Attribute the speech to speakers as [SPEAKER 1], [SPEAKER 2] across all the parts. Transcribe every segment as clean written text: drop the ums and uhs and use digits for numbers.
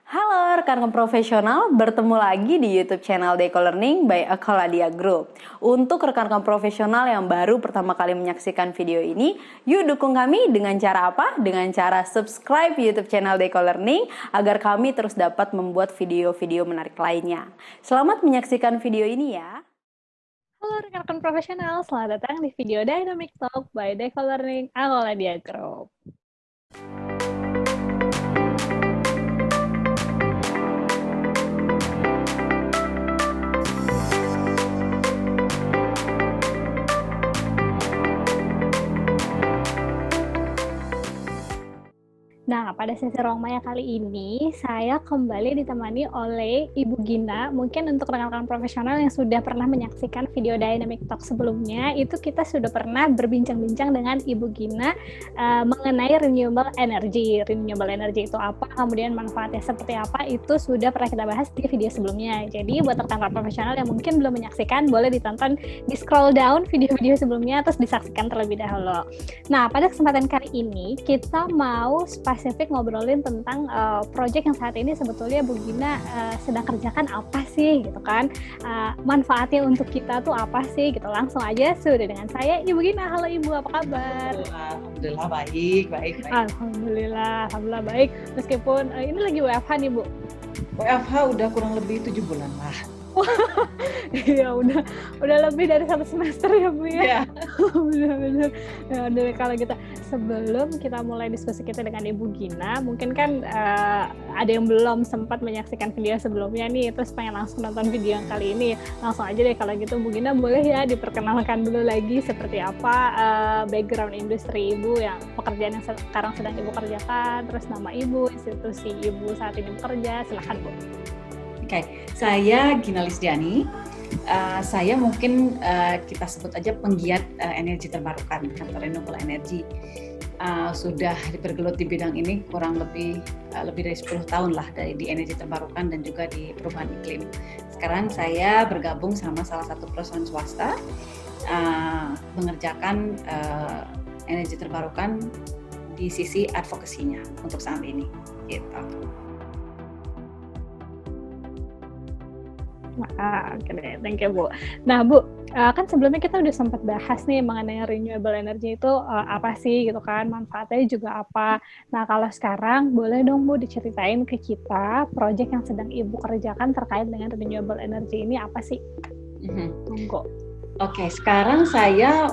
[SPEAKER 1] Halo rekan profesional, bertemu lagi di YouTube channel Deco Learning by Akaladia Group. Untuk rekan-rekan profesional yang baru pertama kali menyaksikan video ini, yuk dukung kami dengan cara apa? Dengan cara subscribe YouTube channel Deco Learning agar kami terus dapat membuat video-video menarik lainnya. Selamat menyaksikan video ini ya.
[SPEAKER 2] Halo rekan-rekan profesional, selamat datang di video Dynamic Talk by Deco Learning Akaladia Group. Nah, pada sesi Ruang Maya kali ini, saya kembali ditemani oleh Ibu Gina. Mungkin untuk rekan-rekan profesional yang sudah pernah menyaksikan video Dynamic Talk sebelumnya, itu kita sudah pernah berbincang-bincang dengan Ibu Gina mengenai renewable energy. Renewable energy itu apa, kemudian manfaatnya seperti apa, itu sudah pernah kita bahas di video sebelumnya. Jadi, buat rekan-rekan profesional yang mungkin belum menyaksikan, boleh ditonton, di scroll down video-video sebelumnya, terus disaksikan terlebih dahulu. Nah, pada kesempatan kali ini, kita mau spesifik ngobrolin tentang project yang saat ini sebetulnya Bu Gina sedang kerjakan apa sih gitu kan, manfaatnya untuk kita tuh apa sih gitu. Langsung aja sudah dengan saya Ibu Gina. Halo Ibu, apa kabar?
[SPEAKER 3] Alhamdulillah baik.
[SPEAKER 2] Alhamdulillah baik. Meskipun ini lagi WFH nih Bu.
[SPEAKER 3] WFH udah kurang lebih 7 bulan lah.
[SPEAKER 2] Iya, udah lebih dari 1 semester ya Bu ya.
[SPEAKER 3] Iya.
[SPEAKER 2] Benar-benar. Ya udah, kalau kita sebelum kita mulai diskusi kita dengan Ibu Gina, mungkin kan ada yang belum sempat menyaksikan video sebelumnya nih, terus pengen langsung nonton video yang kali ini. Langsung aja deh kalau gitu Bu Gina, boleh ya diperkenalkan dulu lagi seperti apa background industri Ibu, yang pekerjaan yang sekarang sedang Ibu kerjakan, terus nama Ibu, institusi Ibu saat ini bekerja. Silakan Bu.
[SPEAKER 3] Oke, saya Gina Lisdiani. Saya mungkin kita sebut aja penggiat energi terbarukan atau renewable energy. Sudah bergelut di bidang ini kurang lebih dari 10 tahun lah, di energi terbarukan dan juga di perubahan iklim. Sekarang saya bergabung sama salah satu perusahaan swasta mengerjakan energi terbarukan di sisi advokasinya untuk saat ini. Gitu.
[SPEAKER 2] Oke deh, thank you Bu. Nah Bu, kan sebelumnya kita udah sempat bahas nih mengenai renewable energy itu apa sih gitu kan, manfaatnya juga apa. Nah kalau sekarang boleh dong Bu diceritain ke kita project yang sedang Ibu kerjakan terkait dengan renewable energy ini apa sih? Monggo.
[SPEAKER 3] Oke, sekarang saya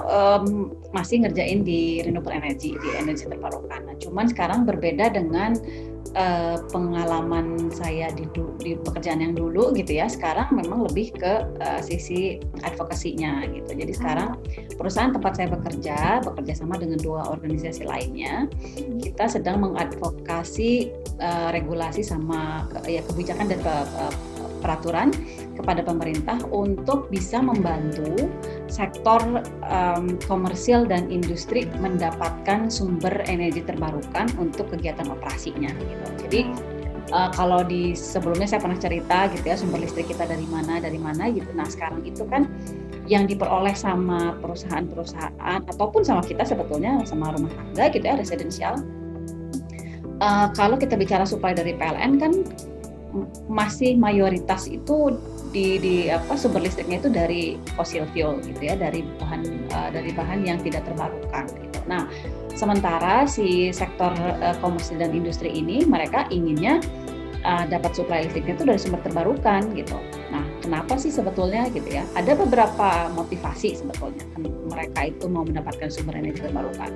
[SPEAKER 3] masih ngerjain di renewable energy, di energi terbarukan. Nah, cuman sekarang berbeda dengan pengalaman saya di pekerjaan yang dulu gitu ya. Sekarang memang lebih ke sisi advokasinya gitu. Jadi sekarang perusahaan tempat saya bekerja sama dengan 2 organisasi lainnya, kita sedang mengadvokasi regulasi sama kebijakan dan peraturan kepada pemerintah untuk bisa membantu sektor komersil dan industri mendapatkan sumber energi terbarukan untuk kegiatan operasinya gitu. Jadi kalau di sebelumnya saya pernah cerita gitu ya, sumber listrik kita dari mana gitu. Nah sekarang itu kan yang diperoleh sama perusahaan-perusahaan ataupun sama kita sebetulnya, sama rumah tangga gitu ya, residensial. Kalau kita bicara supply dari PLN kan masih mayoritas itu di sumber listriknya itu dari fossil fuel gitu ya, dari bahan yang tidak terbarukan gitu. Nah, sementara si sektor komersil dan industri ini mereka inginnya dapat supply listriknya itu dari sumber terbarukan gitu. Nah, kenapa sih sebetulnya gitu ya? Ada beberapa motivasi sebetulnya mereka itu mau mendapatkan sumber energi terbarukan.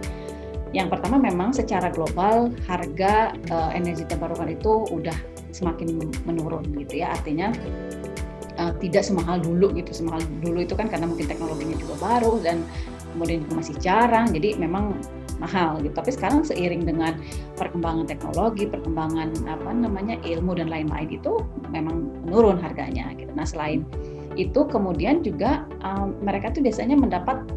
[SPEAKER 3] Yang pertama memang secara global harga energi terbarukan itu udah semakin menurun gitu ya, artinya tidak semahal dulu gitu. Semahal dulu itu kan karena mungkin teknologinya juga baru dan kemudian juga masih jarang, jadi memang mahal gitu. Tapi sekarang seiring dengan perkembangan teknologi, perkembangan ilmu dan lain-lain itu memang menurun harganya gitu. Nah selain itu kemudian juga mereka tuh biasanya mendapat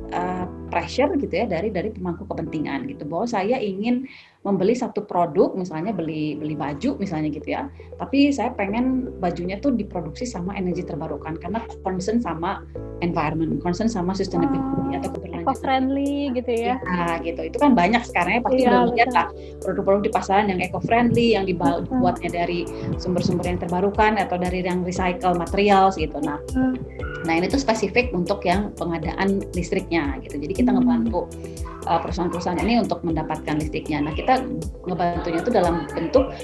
[SPEAKER 3] pressure gitu ya dari pemangku kepentingan gitu, bahwa saya ingin membeli satu produk, misalnya beli baju misalnya gitu ya, tapi saya pengen bajunya tuh diproduksi sama energi terbarukan karena concern sama environment, concern sama sustainability atau keberlanjutan.
[SPEAKER 2] Eco-friendly gitu ya.
[SPEAKER 3] Nah, gitu. Itu kan banyak sekarang ya, pasti
[SPEAKER 2] Iya,
[SPEAKER 3] udah lihat
[SPEAKER 2] betul.
[SPEAKER 3] lah produk-produk di pasaran yang eco-friendly, yang dibuatnya dari sumber-sumber yang terbarukan atau dari yang recycle materials gitu. Nah ini tuh spesifik untuk yang pengadaan listriknya gitu. Jadi kita ngebantu perusahaan-perusahaan ini untuk mendapatkan listriknya. Nah kita ngebantunya itu dalam bentuk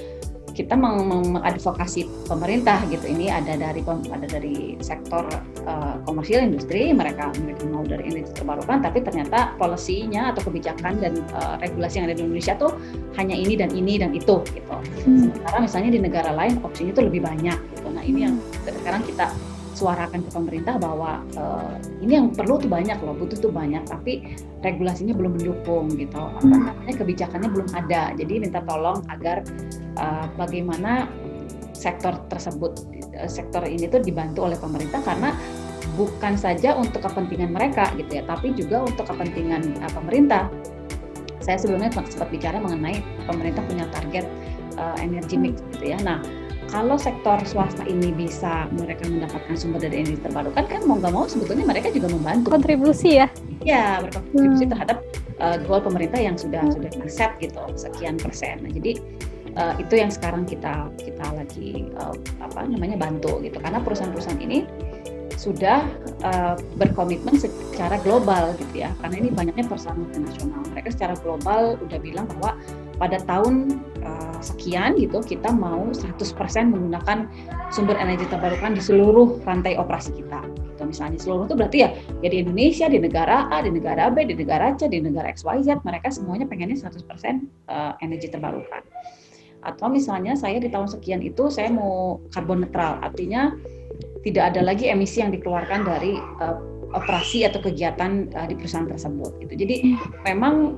[SPEAKER 3] kita mengadvokasi pemerintah gitu. Ini ada dari sektor komersial industri, mereka mau dari energi terbarukan, tapi ternyata policy-nya atau kebijakan dan regulasi yang ada di Indonesia tuh hanya ini dan itu gitu. Sementara misalnya di negara lain opsinya tuh lebih banyak gitu. Nah ini yang sekarang kita suarakan ke pemerintah bahwa ini yang perlu tuh banyak loh, butuh tuh banyak, tapi regulasinya belum mendukung gitu, kebijakannya belum ada. Jadi minta tolong agar bagaimana sektor ini tuh dibantu oleh pemerintah, karena bukan saja untuk kepentingan mereka gitu ya, tapi juga untuk kepentingan pemerintah. Saya sebelumnya sempat bicara mengenai pemerintah punya target energi mix gitu ya. Nah kalau sektor swasta ini bisa mereka mendapatkan sumber dari energi terbarukan, kan mau nggak mau sebetulnya mereka juga membantu.
[SPEAKER 2] Kontribusi ya?
[SPEAKER 3] Ya, berkontribusi terhadap goal pemerintah yang sudah set gitu, sekian persen. Nah, jadi itu yang sekarang kita lagi bantu gitu, karena perusahaan-perusahaan ini sudah berkomitmen secara global gitu ya, karena ini banyaknya perusahaan multinasional. Mereka secara global udah bilang bahwa pada tahun sekian gitu kita mau 100% menggunakan sumber energi terbarukan di seluruh rantai operasi kita. Gitu. Misalnya seluruh itu berarti ya di Indonesia, di negara A, di negara B, di negara C, di negara XYZ, mereka semuanya pengennya 100% energi terbarukan. Atau misalnya saya di tahun sekian itu saya mau karbon netral, artinya tidak ada lagi emisi yang dikeluarkan dari operasi atau kegiatan di perusahaan tersebut gitu. Jadi memang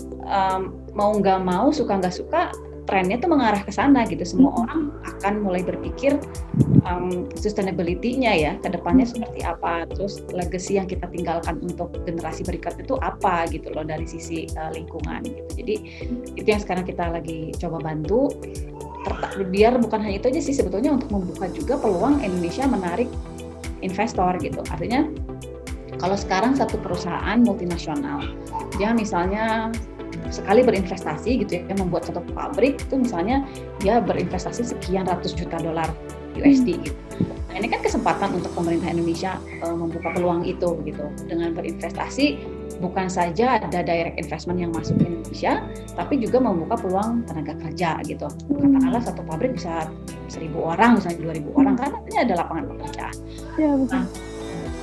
[SPEAKER 3] mau nggak mau, suka nggak suka, trennya tuh mengarah ke sana gitu. Semua orang akan mulai berpikir sustainability-nya ya, ke depannya seperti apa, terus legacy yang kita tinggalkan untuk generasi berikutnya itu apa gitu loh dari sisi lingkungan gitu. Jadi itu yang sekarang kita lagi coba bantu, biar bukan hanya itu aja sih sebetulnya, untuk membuka juga peluang Indonesia menarik investor gitu. Artinya kalau sekarang satu perusahaan multinasional, dia misalnya sekali berinvestasi gitu ya, membuat satu pabrik itu misalnya dia berinvestasi sekian ratus juta dolar USD gitu. Nah ini kan kesempatan untuk pemerintah Indonesia membuka peluang itu gitu, dengan berinvestasi bukan saja ada direct investment yang masuk ke Indonesia, tapi juga membuka peluang tenaga kerja gitu. Katakanlah satu pabrik bisa 1.000 orang, misalnya 2.000 orang, kan artinya ada lapangan pekerjaan.
[SPEAKER 2] Ya, betul.
[SPEAKER 3] Nah,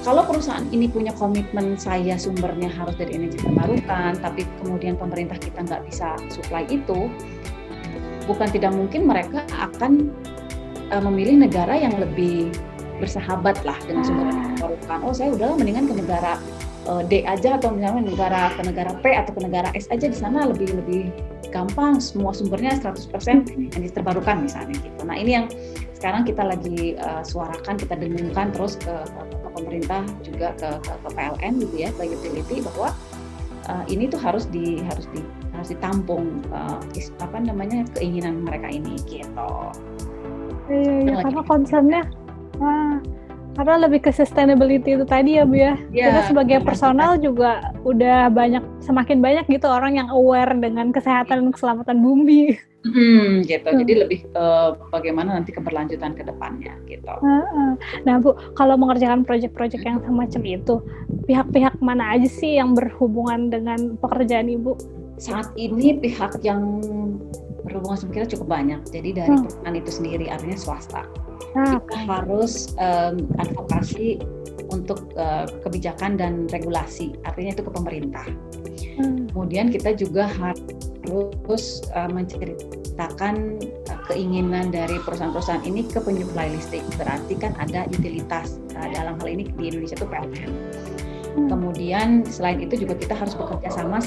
[SPEAKER 3] kalau perusahaan ini punya komitmen saya sumbernya harus dari energi terbarukan, tapi kemudian pemerintah kita nggak bisa supply itu, bukan tidak mungkin mereka akan memilih negara yang lebih bersahabat lah dengan sumber energi terbarukan. Oh, saya udahlah mendingan ke negara D aja, atau misalnya ke negara P atau ke negara S aja, di sana lebih gampang, semua sumbernya 100% energi terbarukan misalnya gitu. Nah ini yang sekarang kita lagi suarakan, kita dengungkan terus ke pemerintah, juga ke PLN gitu ya, ke utility, bahwa ini tuh harus ditampung keinginan mereka ini gitu.
[SPEAKER 2] Iya, karena concernnya karena lebih ke sustainability itu tadi ya Bu ya. Kita sebagai personal juga udah semakin banyak gitu orang yang aware dengan kesehatan dan keselamatan bumi.
[SPEAKER 3] Gitu. Jadi lebih bagaimana nanti keberlanjutan ke depannya gitu.
[SPEAKER 2] Nah Bu, kalau mengerjakan proyek-proyek yang semacam itu, pihak-pihak mana aja sih yang berhubungan dengan pekerjaan Ibu?
[SPEAKER 3] Saat ini pihak yang berhubungan sama kita cukup banyak. Jadi dari perusahaan itu sendiri, artinya swasta. Kita harus advokasi untuk kebijakan dan regulasi, artinya itu ke pemerintah. Kemudian kita juga harus menceritakan keinginan dari perusahaan-perusahaan ini ke penyuplai listrik. Berarti kan ada utilitas, dalam hal ini di Indonesia itu PLN. Kemudian selain itu juga kita harus bekerja sama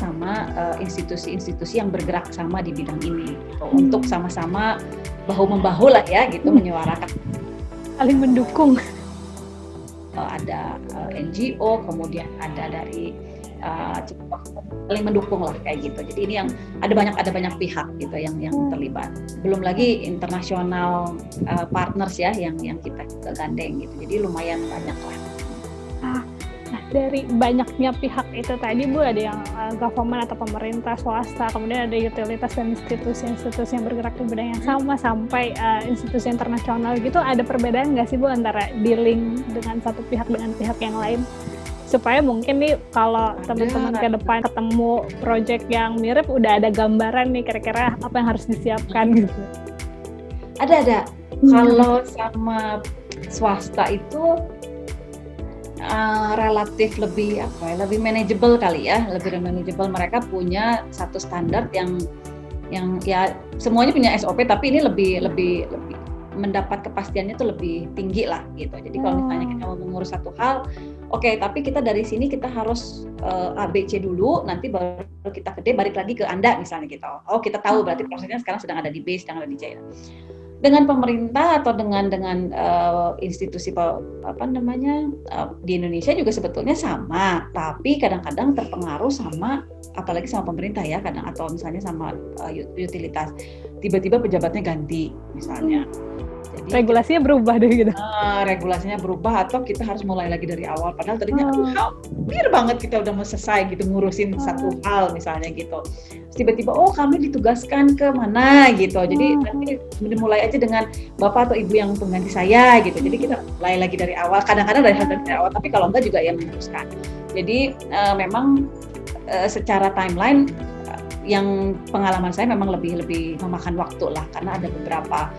[SPEAKER 3] institusi-institusi yang bergerak sama di bidang ini gitu, untuk sama-sama bahu-membahu lah ya gitu, menyuarakan,
[SPEAKER 2] saling mendukung.
[SPEAKER 3] ada NGO, kemudian ada dari saling mendukung lah kayak gitu. Jadi ini yang ada banyak pihak gitu yang terlibat. Belum lagi internasional partners ya yang kita gandeng gitu. Jadi lumayan banyak lah.
[SPEAKER 2] Nah, dari banyaknya pihak itu tadi Bu, ada yang government atau pemerintah, swasta, kemudian ada utilitas dan institusi-institusi yang bergerak di bidang yang sama, sampai institusi internasional gitu. Ada perbedaan nggak sih Bu antara dealing dengan satu pihak dengan pihak yang lain? Supaya mungkin nih kalau teman-teman ke depan ketemu project yang mirip, udah ada gambaran nih kira-kira apa yang harus disiapkan gitu.
[SPEAKER 3] Ada. Kalau sama swasta itu relatif lebih manageable kali ya, lebih manageable. Mereka punya satu standar yang ya semuanya punya SOP, tapi ini lebih mendapat kepastiannya itu lebih tinggi lah gitu. Jadi kalau misalnya kita mau mengurus satu hal, oke, tapi kita dari sini kita harus ABC dulu, nanti baru kita ke D, balik lagi ke Anda misalnya gitu. Oh, kita tahu berarti prosesnya sekarang sedang ada di B, sedang ada di C. Dengan pemerintah atau dengan institusi di Indonesia juga sebetulnya sama, tapi kadang-kadang terpengaruh sama, apalagi sama pemerintah ya, kadang atau misalnya sama utilitas, tiba-tiba pejabatnya ganti misalnya. Jadi,
[SPEAKER 2] regulasinya berubah deh gitu.
[SPEAKER 3] Regulasinya berubah atau kita harus mulai lagi dari awal. Padahal tadinya hampir banget kita udah mau selesai gitu ngurusin satu hal misalnya gitu. Tiba-tiba kami ditugaskan ke mana gitu. Jadi nanti dimulai aja dengan bapak atau ibu yang pengganti saya gitu. Jadi kita mulai lagi dari awal. Kadang-kadang dari awal, tapi kalau enggak juga yang meneruskan. Jadi memang secara timeline yang pengalaman saya memang lebih memakan waktu lah, karena ada beberapa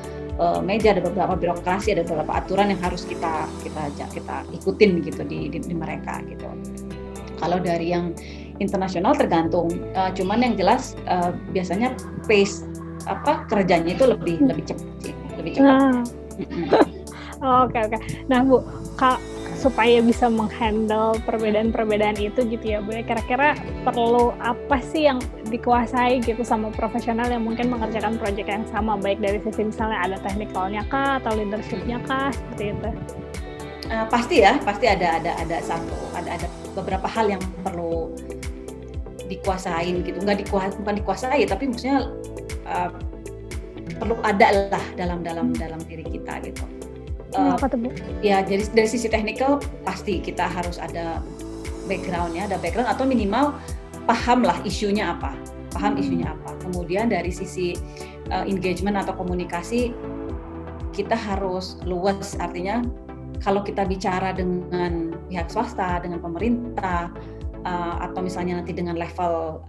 [SPEAKER 3] meja, ada beberapa birokrasi, ada beberapa aturan yang harus kita ikutin gitu di mereka gitu. Kalau dari yang internasional tergantung, cuman yang jelas biasanya pace kerjanya itu lebih cepat sih, lebih cepat.
[SPEAKER 2] Oke. Nah Bu, supaya bisa menghandle perbedaan-perbedaan itu gitu ya Bu, kira-kira perlu apa sih yang dikuasai gitu sama profesional yang mungkin mengerjakan proyek yang sama, baik dari sisi misalnya ada teknikalnya kah atau leadershipnya kah, seperti itu?
[SPEAKER 3] Pasti ada beberapa hal yang perlu dikuasain gitu, bukan dikuasai tapi maksudnya perlu ada lah dalam diri kita gitu.
[SPEAKER 2] Apa tuh Bu?
[SPEAKER 3] Ya, jadi dari sisi teknikal pasti kita harus ada background atau minimal paham isunya apa. Kemudian dari sisi engagement atau komunikasi kita harus luas, artinya kalau kita bicara dengan pihak swasta, dengan pemerintah, atau misalnya nanti dengan level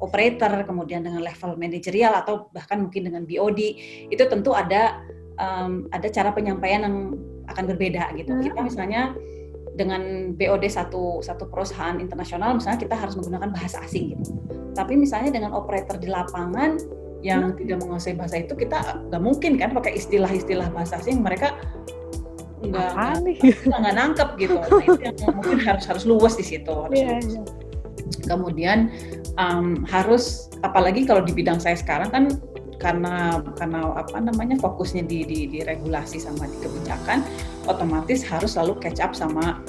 [SPEAKER 3] operator, kemudian dengan level manajerial atau bahkan mungkin dengan BOD, itu tentu ada cara penyampaian yang akan berbeda gitu. Kita misalnya dengan BOD satu perusahaan internasional, misalnya kita harus menggunakan bahasa asing gitu. Tapi misalnya dengan operator di lapangan yang tidak menguasai bahasa itu, kita nggak mungkin kan pakai istilah-istilah bahasa asing, mereka nggak nangkep gitu. Nah, itu yang mungkin harus luas di situ. Kemudian harus, apalagi kalau di bidang saya sekarang kan, karena fokusnya di regulasi sama di kebijakan, otomatis harus selalu catch up sama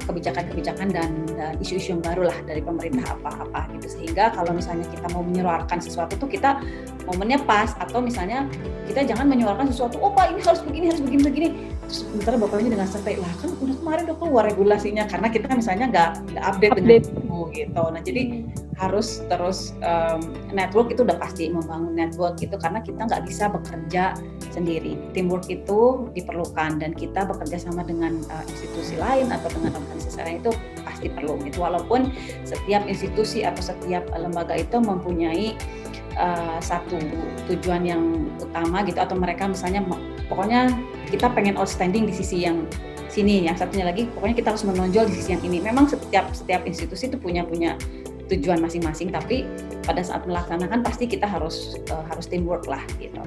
[SPEAKER 3] kebijakan-kebijakan dan isu-isu yang baru lah dari pemerintah apa gitu, sehingga kalau misalnya kita mau menyuarakan sesuatu tuh kita momennya pas, atau misalnya kita jangan menyuarakan sesuatu, Pak ini harus begini, terus sementara bapaknya dengan santai, lah kan kemarin udah keluar regulasinya, karena kita misalnya nggak update dengan itu gitu. Nah jadi harus terus network itu udah pasti, membangun network gitu, karena kita nggak bisa bekerja sendiri. Teamwork itu diperlukan, dan kita bekerja sama dengan institusi lain atau dengan organisasi lain itu pasti perlu. Itu walaupun setiap institusi atau setiap lembaga itu mempunyai satu tujuan yang utama gitu, atau mereka misalnya pokoknya kita pengen outstanding di sisi yang sini, yang satunya lagi pokoknya kita harus menonjol di sisi yang ini. Memang setiap institusi itu punya tujuan masing-masing, tapi pada saat melaksanakan pasti kita harus teamwork lah gitu.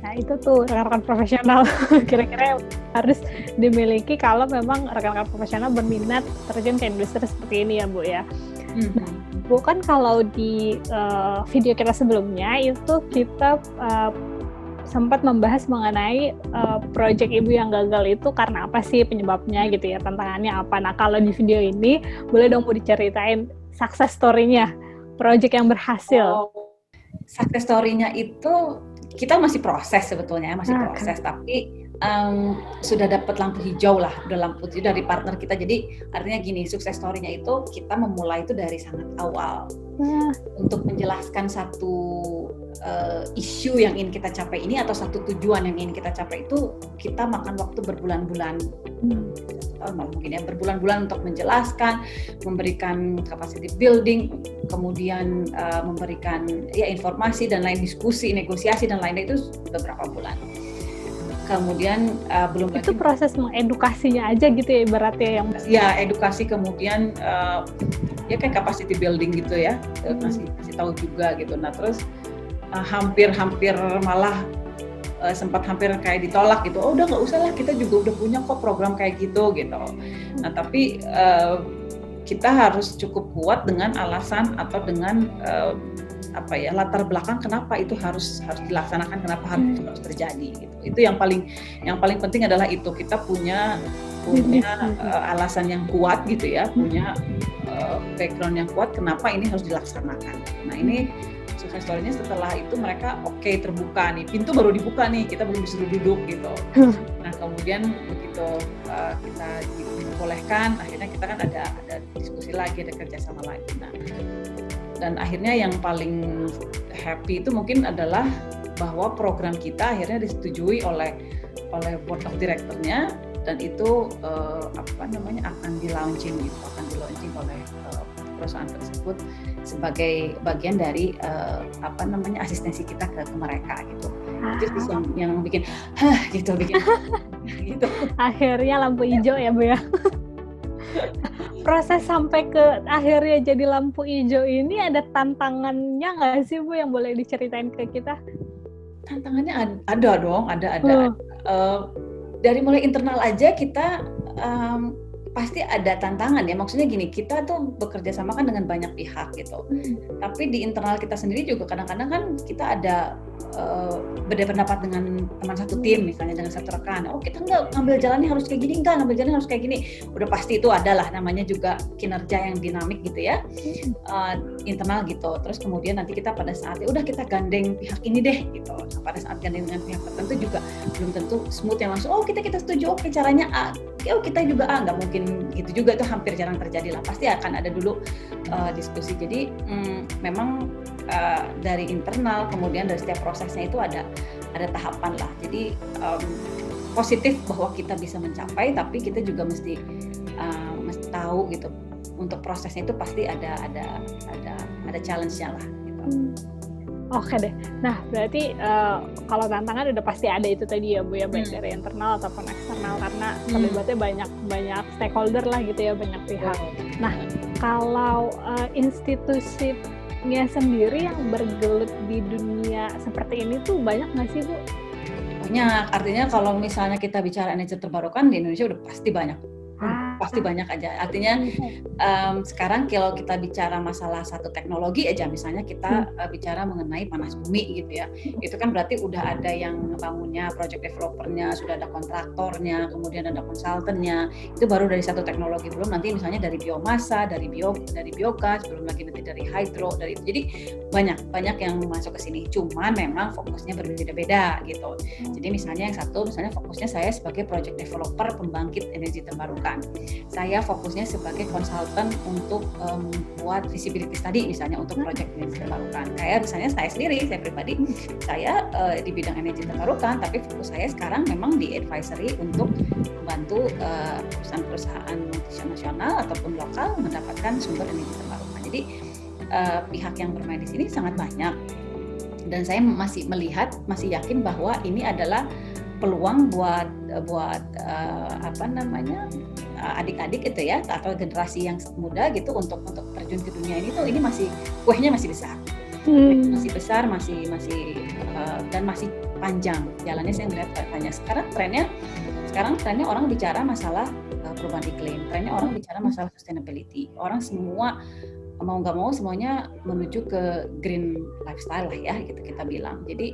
[SPEAKER 2] Nah itu tuh rekan-rekan profesional kira-kira harus dimiliki kalau memang rekan-rekan profesional berminat terjun ke industri seperti ini ya Bu ya. Bu, kan kalau di video kita sebelumnya itu kita sempat membahas mengenai project ibu yang gagal itu karena apa sih penyebabnya gitu ya, tantangannya apa. Nah kalau di video ini boleh dong Bu diceritain success story-nya project yang berhasil.
[SPEAKER 3] Success story-nya itu kita masih proses sebetulnya, masih proses, tapi sudah dapat lampu hijau lah, udah lampu hijau dari partner kita. Jadi artinya gini, sukses story-nya itu kita memulai itu dari sangat awal untuk menjelaskan satu isu yang ingin kita capai ini atau satu tujuan yang ingin kita capai itu kita makan waktu berbulan-bulan, mungkin ya berbulan-bulan untuk menjelaskan, memberikan capacity building, kemudian memberikan ya informasi dan lain, diskusi, negosiasi dan lainnya itu beberapa bulan. Kemudian belum
[SPEAKER 2] itu
[SPEAKER 3] lagi
[SPEAKER 2] proses mengedukasinya aja gitu ya ibaratnya yang
[SPEAKER 3] edukasi, kemudian ya kayak capacity building gitu ya, kasih tahu juga gitu. Nah terus hampir malah sempat hampir kayak ditolak gitu, udah nggak usah lah, kita juga udah punya kok program kayak gitu. Nah tapi kita harus cukup kuat dengan alasan atau dengan latar belakang kenapa itu harus dilaksanakan, kenapa harus terjadi gitu. Itu yang paling penting adalah itu, kita punya alasan yang kuat gitu ya, punya background yang kuat kenapa ini harus dilaksanakan. Nah ini sukses story-nya setelah itu mereka terbuka nih, pintu baru dibuka nih, kita belum disuruh duduk gitu. Nah kemudian begitu kita dibolehkan, akhirnya kita kan ada diskusi lagi, ada kerjasama lagi. Nah dan akhirnya yang paling happy itu mungkin adalah bahwa program kita akhirnya disetujui oleh board of director-nya, dan itu akan di-launching oleh perusahaan tersebut sebagai bagian dari asistensi kita ke mereka gitu. Itu sih yang bikin gitu.
[SPEAKER 2] Akhirnya lampu hijau ya Bu ya. Proses sampai ke akhirnya jadi lampu hijau ini ada tantangannya nggak sih Bu yang boleh diceritain ke kita?
[SPEAKER 3] Tantangannya ada dong, ada. Dari mulai internal aja kita pasti ada tantangan ya. Maksudnya gini, kita tuh bekerja sama kan dengan banyak pihak gitu. Tapi di internal kita sendiri juga kadang-kadang kan kita ada beda pendapat dengan teman satu tim, misalnya dengan satu rekan. Oh kita ngambil jalannya harus kayak gini, ngambil jalannya harus kayak gini. Udah pasti itu adalah namanya juga kinerja yang dinamik gitu ya, internal gitu. Terus kemudian nanti kita pada saat udah kita gandeng pihak ini deh gitu. Nah, pada saat gandeng dengan pihak tertentu juga belum tentu smooth yang langsung. Oh kita setuju, oke caranya A. Oh kita juga A, nggak mungkin gitu juga, itu hampir jarang terjadi lah. Pasti akan ada dulu diskusi. Jadi memang dari internal, kemudian dari setiap prosesnya itu ada tahapan lah. Jadi positif bahwa kita bisa mencapai, tapi kita juga mesti tahu gitu. Untuk prosesnya itu pasti ada challenge-nya lah. Gitu.
[SPEAKER 2] Oke deh. Nah berarti kalau tantangan udah pasti ada itu tadi ya Bu ya, baik dari internal ataupun eksternal, karena terlibatnya banyak stakeholder lah gitu ya, banyak pihak. Nah kalau institusinya sendiri yang bergelut di dunia seperti ini tuh banyak nggak sih Bu?
[SPEAKER 3] Banyak. Artinya kalau misalnya kita bicara energi terbarukan di Indonesia udah pasti banyak. Pasti banyak aja. Artinya sekarang kalau kita bicara masalah satu teknologi aja, misalnya kita bicara mengenai panas bumi gitu ya, itu kan berarti udah ada yang bangunnya, project developernya, sudah ada kontraktornya, kemudian ada konsultannya. Itu baru dari satu teknologi, belum nanti misalnya dari biomasa, dari biogas, belum lagi nanti dari hydro, dari itu. Jadi banyak yang masuk ke sini. Cuman memang fokusnya berbeda-beda gitu. Jadi misalnya yang satu, fokusnya saya sebagai project developer pembangkit energi terbarukan. Saya fokusnya sebagai konsultan untuk buat visibility study misalnya untuk project energi terbarukan. Kayak misalnya saya pribadi, saya di bidang energi terbarukan, tapi fokus saya sekarang memang di advisory untuk membantu perusahaan-perusahaan multinasional ataupun lokal mendapatkan sumber energi terbarukan. Jadi pihak yang bermain di sini sangat banyak, dan saya masih yakin bahwa ini adalah peluang buat adik-adik gitu ya, atau generasi yang muda gitu untuk terjun ke dunia ini tuh, ini kuehnya masih besar. Masih besar, dan masih panjang jalannya. Saya melihat banyak sekarang trennya orang bicara masalah perubahan iklim, trennya orang bicara masalah sustainability. Orang semua mau nggak mau semuanya menuju ke green lifestyle lah ya, gitu kita bilang. Jadi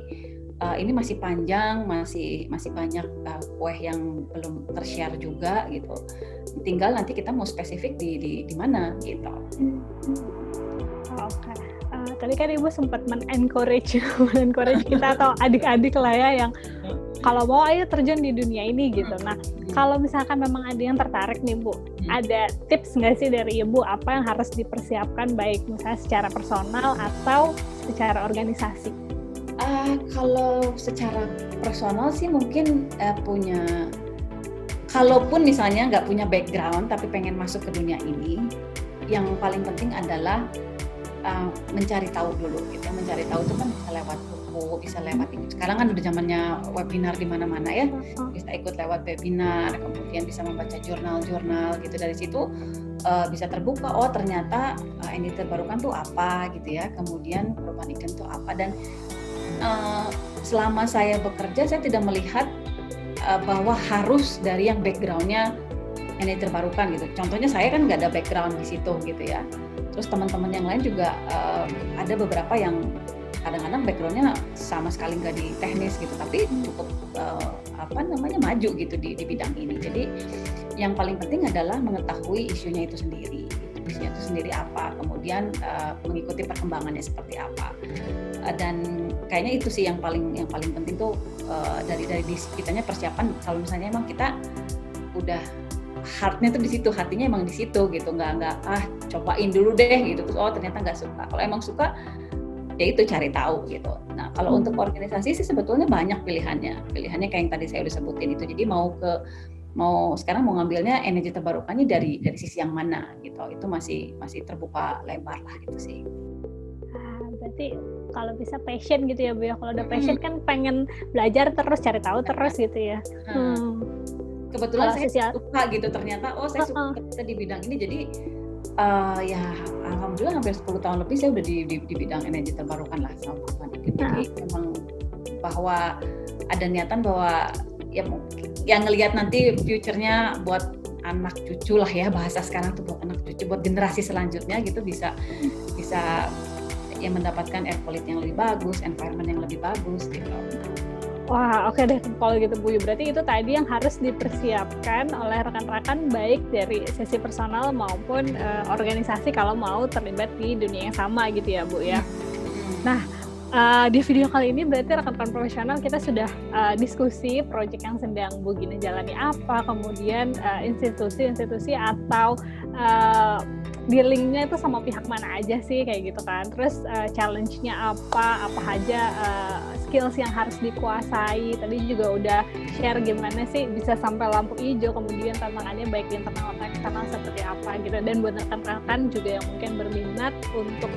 [SPEAKER 3] ini masih panjang, masih banyak kue yang belum tershare juga gitu. Tinggal nanti kita mau spesifik di mana gitu.
[SPEAKER 2] Oke. Tadi kan Ibu sempat men-encourage kita atau adik-adik lah ya yang kalau mau ayo terjun di dunia ini gitu. Nah, kalau misalkan memang ada yang tertarik nih Bu, ada tips nggak sih dari Ibu apa yang harus dipersiapkan baik misalnya secara personal atau secara organisasi?
[SPEAKER 3] Kalau secara personal sih mungkin kalaupun misalnya nggak punya background tapi pengen masuk ke dunia ini, yang paling penting adalah mencari tahu dulu gitu. Mencari tahu itu kan bisa lewat buku, bisa lewat ini. Sekarang kan udah zamannya webinar di mana-mana ya. Bisa ikut lewat webinar, kemudian bisa membaca jurnal-jurnal gitu. Dari situ bisa terbuka, oh ternyata energi terbarukan tuh apa gitu ya. Kemudian perubahan iklim tuh apa, dan selama saya bekerja saya tidak melihat bahwa harus dari yang backgroundnya energi terbarukan gitu. Contohnya saya kan nggak ada background di situ gitu ya. Terus teman-teman yang lain juga ada beberapa yang kadang-kadang backgroundnya sama sekali nggak di teknis gitu, tapi cukup maju gitu di bidang ini. Jadi yang paling penting adalah mengetahui isunya itu sendiri. Isunya itu sendiri apa, kemudian mengikuti perkembangannya seperti apa. Dan kayaknya itu sih yang paling penting tuh dari kitanya persiapan. Kalau misalnya emang kita udah heartnya tuh di situ, hatinya emang di situ gitu, nggak cobain dulu deh gitu, terus ternyata nggak suka. Kalau emang suka ya itu cari tahu gitu. Nah kalau untuk organisasi sih sebetulnya banyak pilihannya kayak yang tadi saya udah sebutin itu. Jadi sekarang mau ngambilnya energi terbarukannya dari sisi yang mana gitu, itu masih terbuka lebar lah gitu sih.
[SPEAKER 2] Berarti kalau bisa passion gitu ya Bu ya. Kalau udah passion kan pengen belajar terus, cari tahu terus gitu ya.
[SPEAKER 3] Kebetulan saya suka gitu, ternyata saya suka di bidang ini. Jadi ya alhamdulillah hampir 10 tahun lebih saya udah di bidang energi terbarukan lah sama perubahan iklim. Jadi memang bahwa ada niatan bahwa ya ngelihat nanti future-nya buat anak cucu lah ya, bahasa sekarang tuh buat anak cucu, buat generasi selanjutnya gitu, bisa ya mendapatkan air quality yang lebih bagus, environment yang lebih bagus gitu.
[SPEAKER 2] Wah, oke deh kalau gitu Bu. Berarti itu tadi yang harus dipersiapkan oleh rekan-rekan baik dari sisi personal maupun organisasi kalau mau terlibat di dunia yang sama gitu ya Bu ya. Nah, di video kali ini berarti rekan-rekan profesional kita sudah diskusi proyek yang sedang Bu Gina jalani apa, kemudian institusi-institusi atau dealingnya itu sama pihak mana aja sih kayak gitu kan. Terus challenge-nya apa aja skills yang harus dikuasai. Tadi juga udah share gimana sih bisa sampai lampu hijau, kemudian tantangannya baik internal atau eksternal seperti apa gitu. Dan buat rekan-rekan juga yang mungkin berminat untuk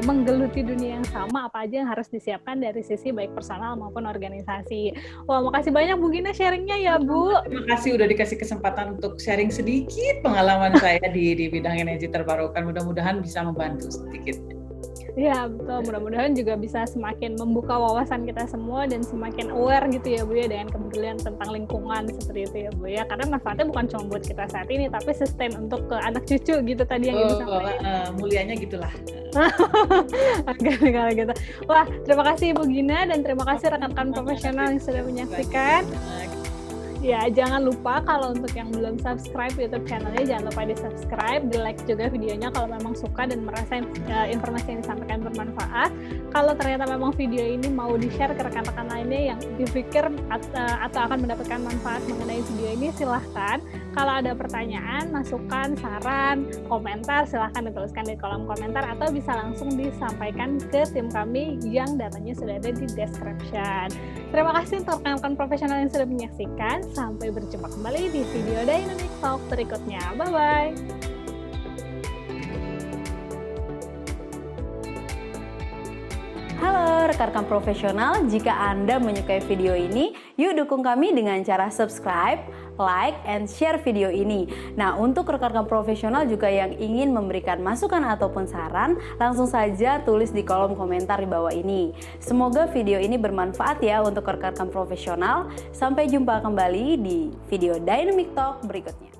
[SPEAKER 2] menggeluti dunia yang sama, apa aja yang harus disiapkan dari sisi baik personal maupun organisasi. Wah, makasih banyak Bu Gina sharingnya ya Bu.
[SPEAKER 4] Terima kasih udah dikasih kesempatan untuk sharing sedikit pengalaman saya di bidang energi terbarukan. Mudah-mudahan bisa membantu sedikit.
[SPEAKER 2] Iya betul, mudah-mudahan juga bisa semakin membuka wawasan kita semua dan semakin aware gitu ya Bu ya dengan kepedulian tentang lingkungan seperti itu ya Bu ya, karena manfaatnya bukan cuma buat kita saat ini tapi sustain untuk ke anak cucu gitu tadi yang Ibu sampaikan.
[SPEAKER 4] Mulianya gitulah.
[SPEAKER 2] Oke, kalau gitu. Wah, terima kasih Ibu Gina dan terima kasih rekan-rekan profesional yang sudah menyaksikan. Ya, jangan lupa kalau untuk yang belum subscribe YouTube channelnya, jangan lupa di-subscribe, di-like juga videonya kalau memang suka dan merasa informasi yang disampaikan bermanfaat. Kalau ternyata memang video ini mau di-share ke rekan-rekan lainnya yang dipikir atau akan mendapatkan manfaat mengenai video ini, silahkan. Kalau ada pertanyaan, masukan, saran, komentar, silahkan dituliskan di kolom komentar atau bisa langsung disampaikan ke tim kami yang datanya sudah ada di description. Terima kasih untuk rekan-rekan profesional yang sudah menyaksikan. Sampai berjumpa kembali di video Dynamic Talk berikutnya. Bye-bye.
[SPEAKER 1] Halo rekan-rekan profesional, jika Anda menyukai video ini, yuk dukung kami dengan cara subscribe, like, and share video ini. Nah, untuk rekan-rekan profesional juga yang ingin memberikan masukan ataupun saran, langsung saja tulis di kolom komentar di bawah ini. Semoga video ini bermanfaat ya untuk rekan-rekan profesional. Sampai jumpa kembali di video Dynamic Talk berikutnya.